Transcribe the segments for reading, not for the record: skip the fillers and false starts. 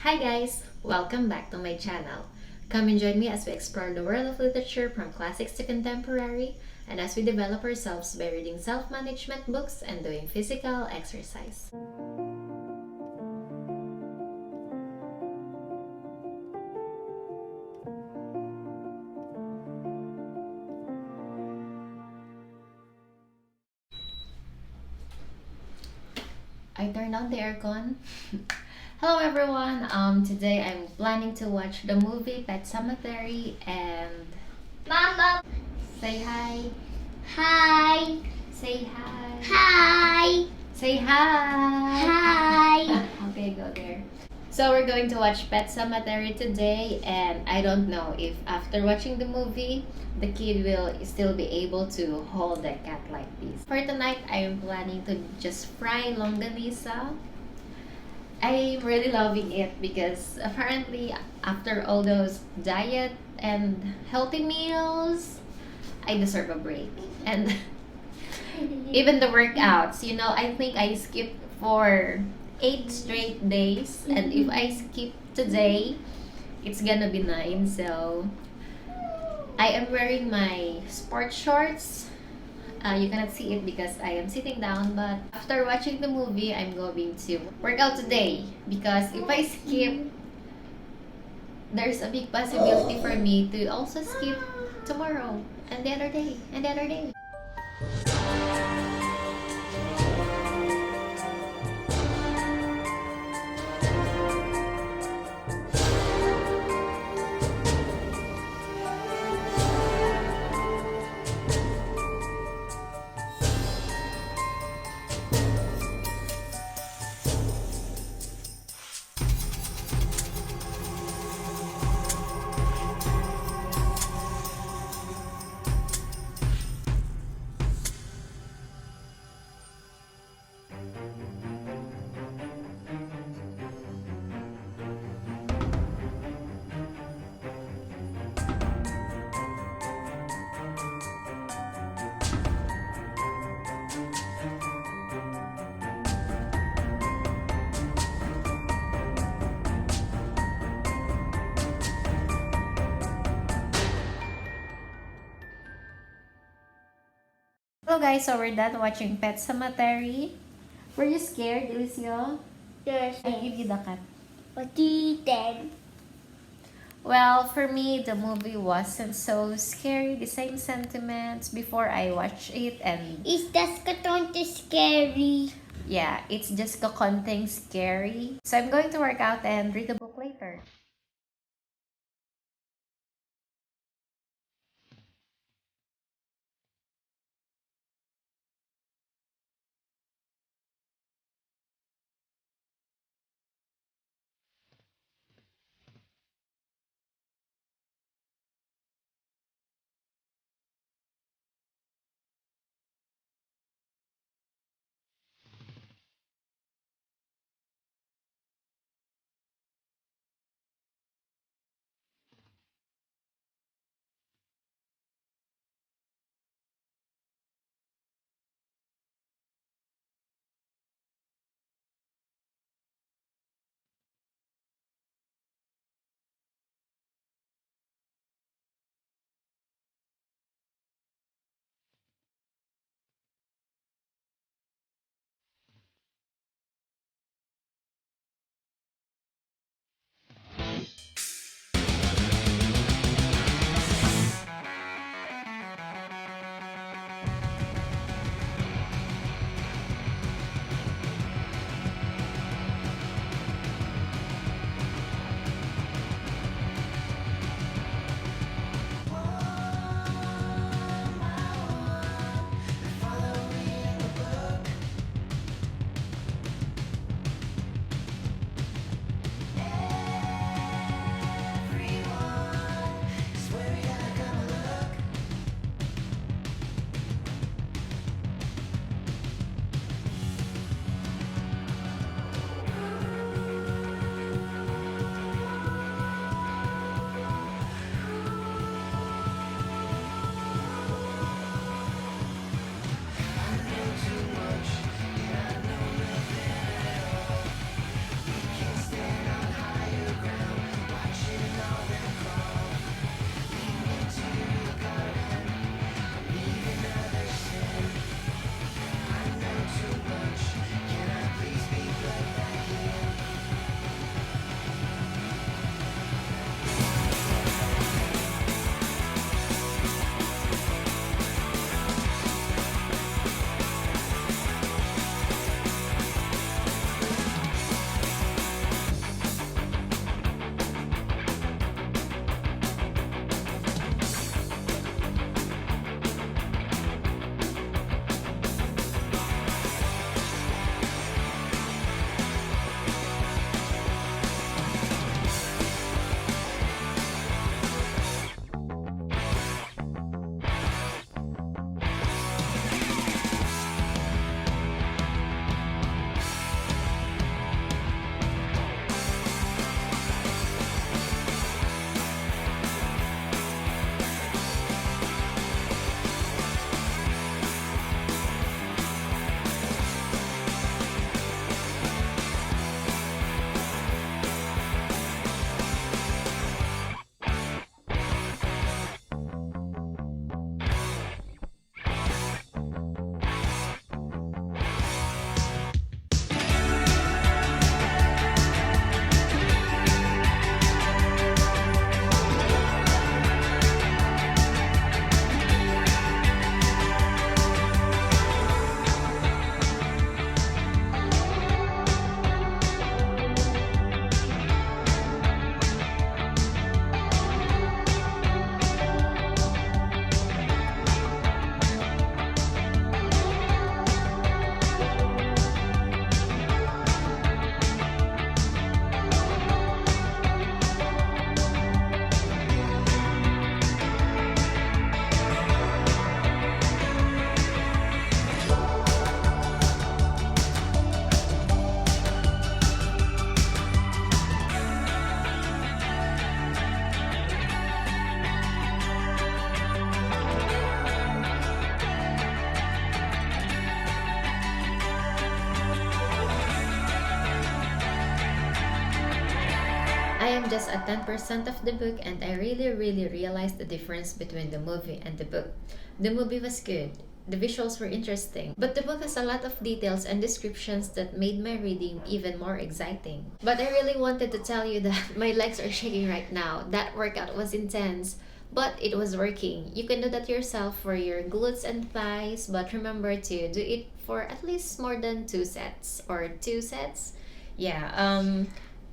Hi guys! Welcome back to my channel. Come and join me as we explore the world of literature from classics to contemporary and as we develop ourselves by reading self-management books and doing physical exercise. I turned on the aircon. Hello everyone! Today I'm planning to watch the movie Pet Sematary and Mama. say hi. Hi. Say hi. Hi. Say hi. Hi. Okay, go there. So we're going to watch Pet Sematary today, and I don't know if after watching the movie, the kid will still be able to hold the cat like this. For tonight, I am planning to just fry longanisa. I'm really loving it because apparently after all those diet and healthy meals, I deserve a break. And even the workouts, I think I skipped for 8 straight days, and if I skip today, it's gonna be 9. So I am wearing my sports shorts. You cannot see it because I am sitting down, but after watching the movie, I'm going to work out today because if I skip, there's a big possibility for me to also skip tomorrow and the other day and the other day. Hello guys, so we're done watching Pet Sematary. Were you scared, Eliseo? Yes. I give you the cat. What do you think? Well, for me, the movie wasn't so scary. The same sentiments before I watched it, and Is that cartoon too scary? yeah, it's just the content scary. So I'm going to work out and read the book later. I am just at 10% of the book, and I really realized the difference between the movie and the book. The movie was good. The visuals were interesting, but the book has a lot of details and descriptions that made my reading even more exciting. But I really wanted to tell you that my legs are shaking right now. That workout was intense, but it was working. You can do that yourself for your glutes and thighs, but remember to do it for at least more than 2 sets or 2 sets. Yeah,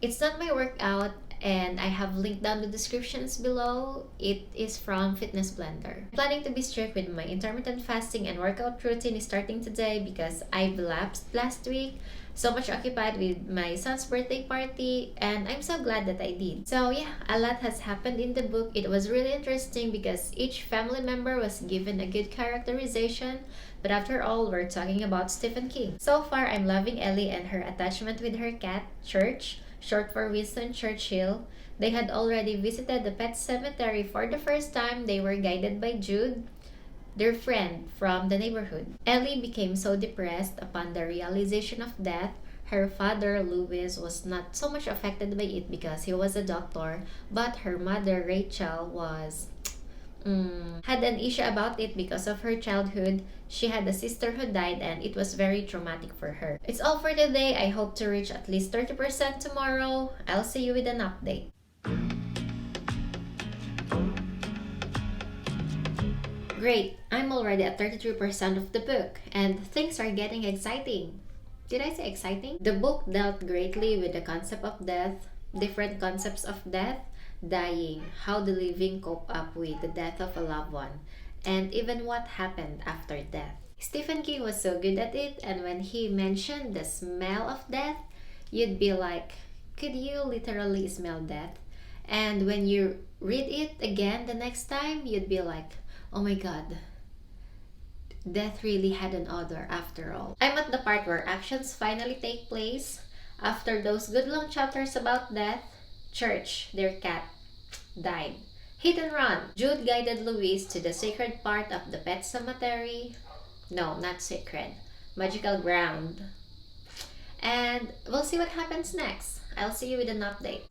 it's not my workout, and I have linked down the descriptions below. It is from Fitness Blender. I'm planning to be strict with my intermittent fasting and workout routine starting today because I've lapsed last week. So much occupied with my son's birthday party, and I'm so glad that I did. So yeah, a lot has happened in the book. It was really interesting because each family member was given a good characterization, but after all, we're talking about Stephen King. So far, I'm loving Ellie and her attachment with her cat, Church, short for Winston Churchill. They had already visited the Pet Sematary for the first time. They were guided by Jude, their friend from the neighborhood. Ellie became so depressed upon the realization of death. Her father, Louis, was not so much affected by it because he was a doctor, but her mother, Rachel, was had an issue about it because of her childhood. She had a sister who died, and it was very traumatic for her. It's all for today. I hope to reach at least 30% tomorrow. I'll see you with an update. Great, I'm already at 33% of the book, and things are getting exciting. Did I say exciting? The book dealt greatly with the concept of death, different concepts of death, dying, how the living cope up with the death of a loved one, and even what happened after death. Stephen King was so good at it, and when he mentioned the smell of death, you'd be like, could you literally smell death? And when you read it again the next time, you'd be like, oh my god, death really had an odor after all. I'm at the part where actions finally take place. After those good long chapters about death, Church, their cat, died. Hit and run. Jude guided Louise to the sacred part of the Pet Cemetery. No, not sacred. Magical ground. And we'll see what happens next. I'll see you with an update.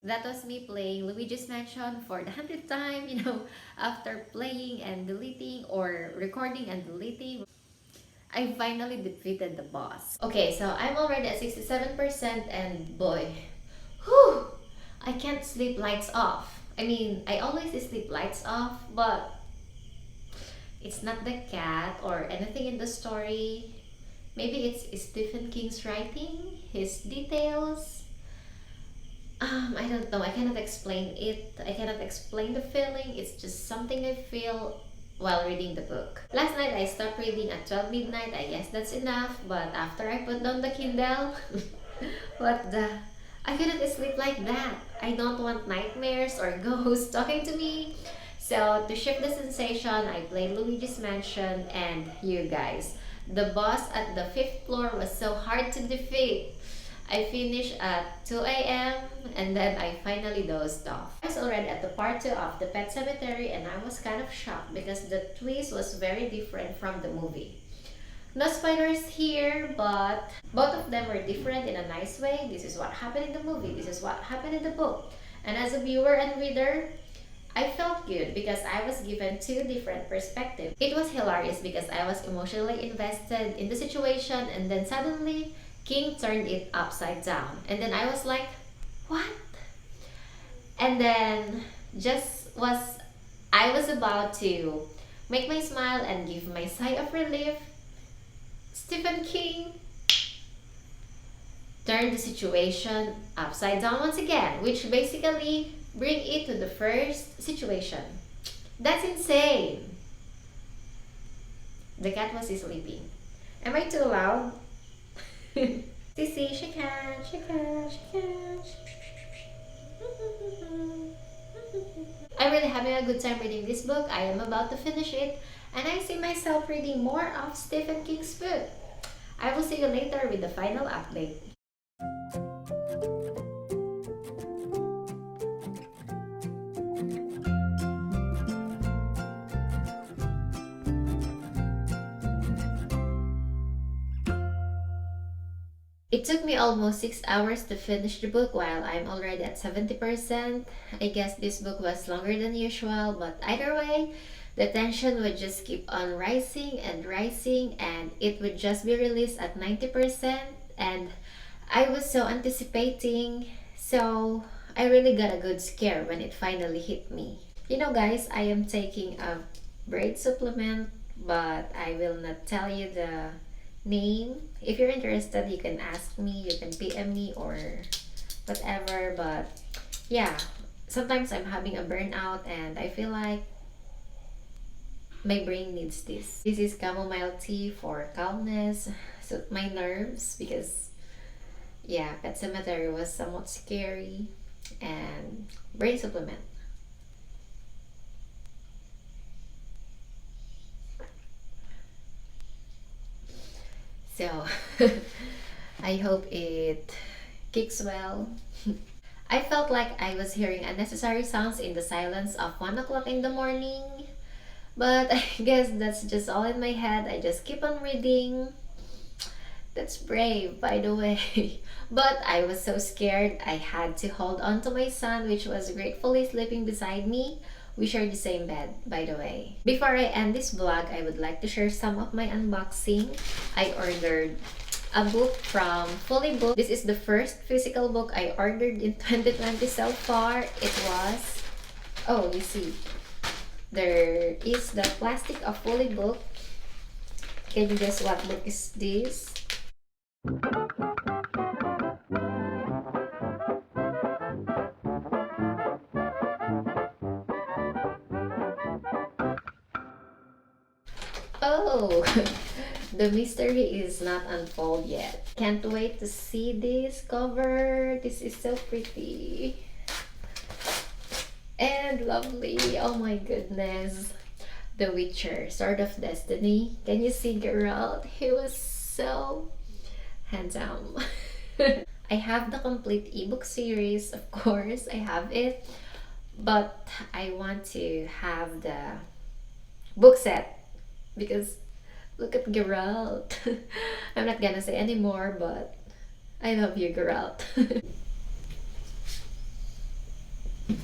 That was me playing Luigi's Mansion for the 100th time, after playing and deleting or recording and deleting. I finally defeated the boss. Okay, so I'm already at 67% and boy, whew, I can't sleep lights off. I mean, I always sleep lights off, but it's not the cat or anything in the story. Maybe it's Stephen King's writing, his details. I don't know. I cannot explain it. I cannot explain the feeling. It's just something I feel while reading the book. Last night I stopped reading at 12 midnight. I guess that's enough. But after I put down the Kindle, what the? I couldn't sleep like that. I don't want nightmares or ghosts talking to me. So to shift the sensation, I played Luigi's Mansion, and you guys, the boss at the 5th floor was so hard to defeat. I finished at 2 a.m. and then I finally dozed off. I was already at the part 2 of the Pet Sematary, and I was kind of shocked because the twist was very different from the movie. No spoilers here, but both of them were different in a nice way. This is what happened in the movie, this is what happened in the book. And as a viewer and reader, I felt good because I was given two different perspectives. It was hilarious because I was emotionally invested in the situation, and then suddenly King turned it upside down. And then I was like, what? And then just was I was about to make my smile and give my sigh of relief, Stephen King turned the situation upside down once again, which basically bring it to the first situation. That's insane. The cat was sleeping. Am I too loud? Sissy, shake hand, shake hand, shake hand. I'm really having a good time reading this book. I am about to finish it, and I see myself reading more of Stephen King's book. I will see you later with the final update. It took me almost 6 hours to finish the book while I'm already at 70%. I guess this book was longer than usual, but either way, the tension would just keep on rising and rising, and it would just be released at 90%. And I was so anticipating, so I really got a good scare when it finally hit me. You know, guys, I am taking a braid supplement, but I will not tell you the name. If you're interested, you can ask me, you can PM me or whatever. But yeah, sometimes I'm having a burnout and I feel like my brain needs this. This is chamomile tea for calmness, so my nerves, because yeah, Pet Sematary was somewhat scary, and brain supplement. So I hope it kicks well. I felt like I was hearing unnecessary sounds in the silence of 1 o'clock in the morning. But I guess that's just all in my head. I just keep on reading. That's brave, by the way. But I was so scared, I had to hold on to my son, which was gratefully sleeping beside me. We share the same bed, by the way. Before I end this vlog, I would like to share some of my unboxing. I ordered a book from Fully Book. This is the first physical book I ordered in 2020 so far. It was, oh, you see, there is the plastic of Fully Book. Can you guess what book is this? Oh, the mystery is not unfold yet. Can't wait to see this cover. This is so pretty and lovely. Oh my goodness. The Witcher, Sword of Destiny. Can you see Geralt? He was so handsome. I have the complete ebook series, of course. I have it. But I want to have the book set because look at Geralt. I'm not gonna say anymore, but I love you, Geralt.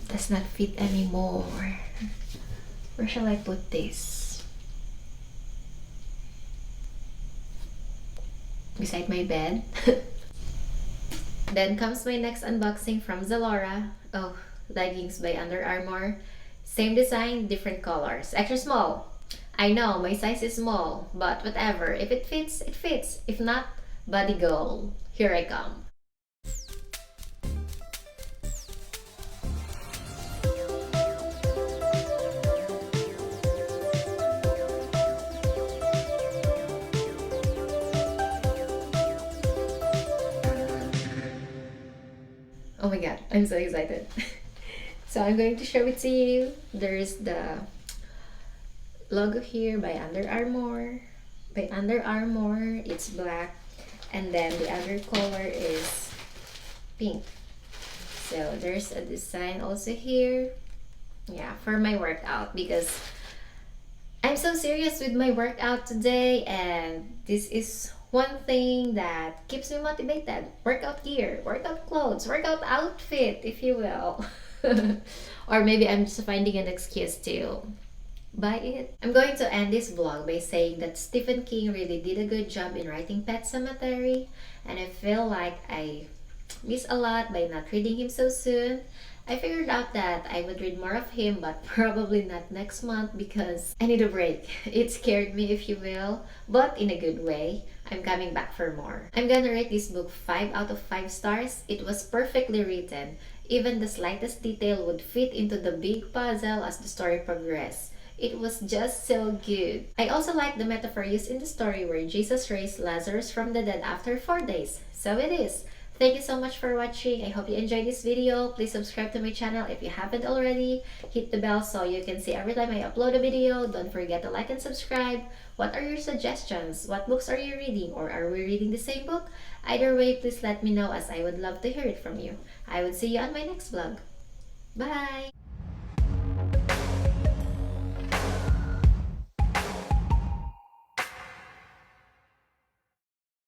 Does not fit anymore. Where shall I put this? Beside my bed. Then comes my next unboxing from Zalora. Oh, leggings by Under Armour. Same design, different colors. Extra small. I know, my size is small, but whatever. If it fits, it fits. If not, body goal. Here I come. Oh my god, I'm so excited. So I'm going to show it to you. There's the logo here by Under Armour. By Under Armour, it's black, and then the other color is pink. So there's a design also here. Yeah, for my workout, because I'm so serious with my workout today, and this is one thing that keeps me motivated. Workout gear, workout clothes, workout outfit, if you will. Or maybe I'm just finding an excuse to buy it. I'm going to end this vlog by saying that Stephen King really did a good job in writing Pet Sematary, and I feel like I miss a lot by not reading him so soon. I figured out that I would read more of him, but probably not next month because I need a break. It scared me, if you will, but in a good way. I'm coming back for more. I'm gonna rate this book 5 out of 5 stars. It was perfectly written. Even the slightest detail would fit into the big puzzle as the story progressed. It was just so good. I also like the metaphor used in the story where Jesus raised Lazarus from the dead after 4 days. So it is. Thank you so much for watching. I hope you enjoyed this video. Please subscribe to my channel if you haven't already. Hit the bell so you can see every time I upload a video. Don't forget to like and subscribe. What are your suggestions? What books are you reading? Or are we reading the same book? Either way, please let me know as I would love to hear it from you. I would see you on my next vlog. Bye!